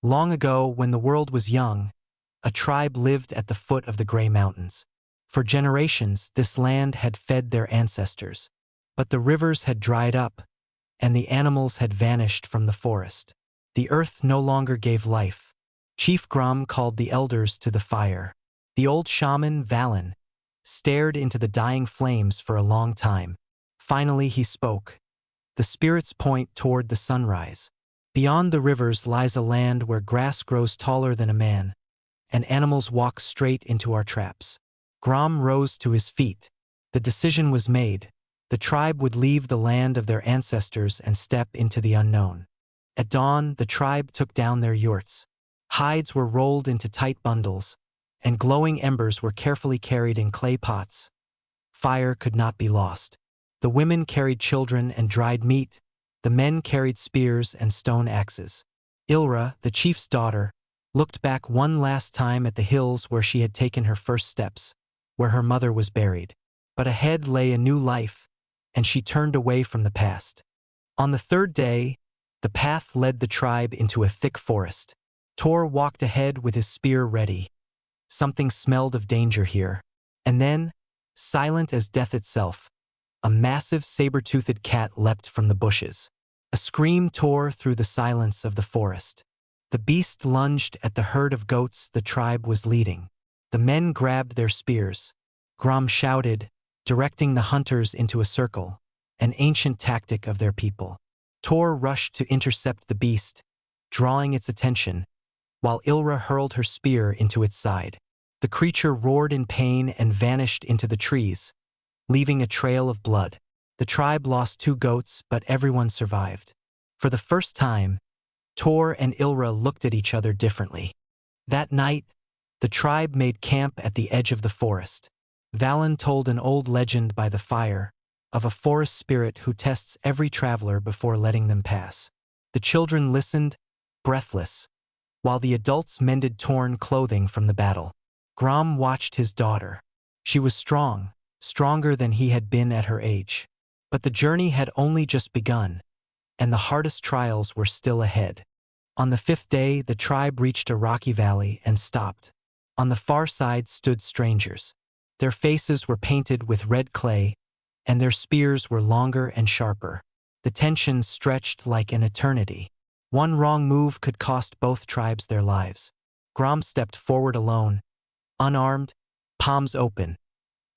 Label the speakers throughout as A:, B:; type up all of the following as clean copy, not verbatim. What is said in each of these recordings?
A: Long ago, when the world was young, a tribe lived at the foot of the Gray Mountains. For generations, this land had fed their ancestors. But the rivers had dried up, and the animals had vanished from the forest. The earth no longer gave life. Chief Grom called the elders to the fire. The old shaman, Valen, stared into the dying flames for a long time. Finally he spoke. The spirits point toward the sunrise. Beyond the rivers lies a land where grass grows taller than a man, and animals walk straight into our traps. Grom rose to his feet. The decision was made. The tribe would leave the land of their ancestors and step into the unknown. At dawn, the tribe took down their yurts. Hides were rolled into tight bundles, and glowing embers were carefully carried in clay pots. Fire could not be lost. The women carried children and dried meat. The men carried spears and stone axes. Ilra, the chief's daughter, looked back one last time at the hills where she had taken her first steps, where her mother was buried. But ahead lay a new life, and she turned away from the past. On the third day, the path led the tribe into a thick forest. Tor walked ahead with his spear ready. Something smelled of danger here. And then, silent as death itself, a massive saber-toothed cat leapt from the bushes. A scream tore through the silence of the forest. The beast lunged at the herd of goats the tribe was leading. The men grabbed their spears. Grom shouted, directing the hunters into a circle, an ancient tactic of their people. Tor rushed to intercept the beast, drawing its attention, while Ilra hurled her spear into its side. The creature roared in pain and vanished into the trees, leaving a trail of blood. The tribe lost 2 goats, but everyone survived. For the first time, Tor and Ilra looked at each other differently. That night, the tribe made camp at the edge of the forest. Valen told an old legend by the fire of a forest spirit who tests every traveler before letting them pass. The children listened, breathless, while the adults mended torn clothing from the battle. Grom watched his daughter. She was strong, stronger than he had been at her age. But the journey had only just begun, and the hardest trials were still ahead. On the 5th day, the tribe reached a rocky valley and stopped. On the far side stood strangers. Their faces were painted with red clay, and their spears were longer and sharper. The tension stretched like an eternity. One wrong move could cost both tribes their lives. Grom stepped forward alone, unarmed, palms open,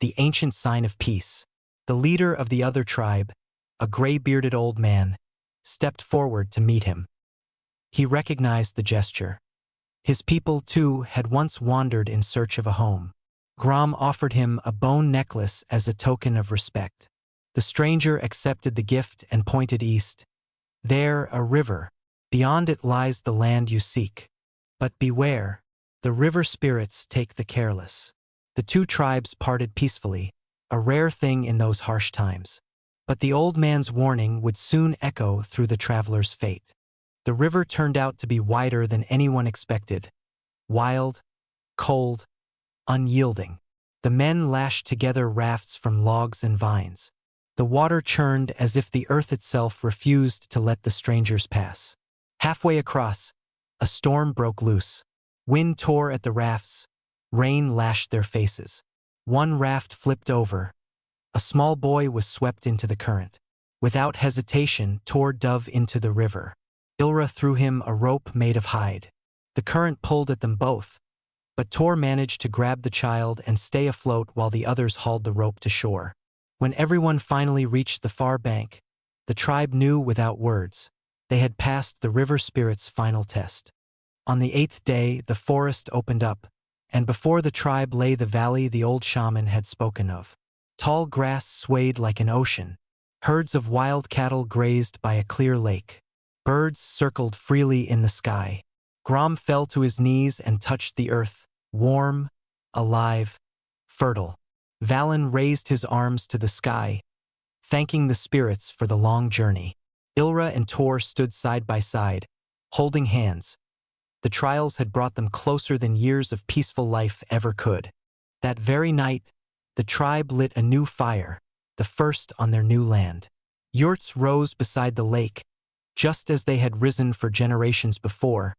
A: the ancient sign of peace. The leader of the other tribe, a gray-bearded old man, stepped forward to meet him. He recognized the gesture. His people, too, had once wandered in search of a home. Grom offered him a bone necklace as a token of respect. The stranger accepted the gift and pointed east. There, a river. Beyond it lies the land you seek. But beware, the river spirits take the careless. The 2 tribes parted peacefully, a rare thing in those harsh times. But the old man's warning would soon echo through the traveler's fate. The river turned out to be wider than anyone expected. Wild, cold, unyielding. The men lashed together rafts from logs and vines. The water churned as if the earth itself refused to let the strangers pass. Halfway across, a storm broke loose. Wind tore at the rafts. Rain lashed their faces. One raft flipped over. A small boy was swept into the current. Without hesitation, Tor dove into the river. Ilra threw him a rope made of hide. The current pulled at them both, but Tor managed to grab the child and stay afloat while the others hauled the rope to shore. When everyone finally reached the far bank, the tribe knew without words. They had passed the river spirit's final test. On the 8th day, the forest opened up, and before the tribe lay the valley the old shaman had spoken of. Tall grass swayed like an ocean. Herds of wild cattle grazed by a clear lake. Birds circled freely in the sky. Grom fell to his knees and touched the earth, warm, alive, fertile. Valen raised his arms to the sky, thanking the spirits for the long journey. Ilra and Tor stood side by side, holding hands. The trials had brought them closer than years of peaceful life ever could. That very night, the tribe lit a new fire, the first on their new land. Yurts rose beside the lake, just as they had risen for generations before,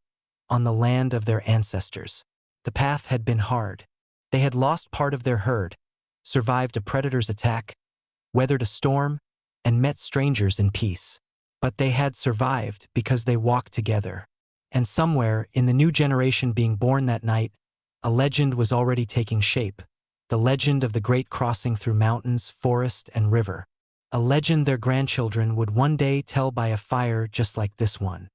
A: on the land of their ancestors. The path had been hard. They had lost part of their herd, survived a predator's attack, weathered a storm, and met strangers in peace. But they had survived because they walked together. And somewhere, in the new generation being born that night, a legend was already taking shape. The legend of the great crossing through mountains, forest, and river. A legend their grandchildren would one day tell by a fire just like this one.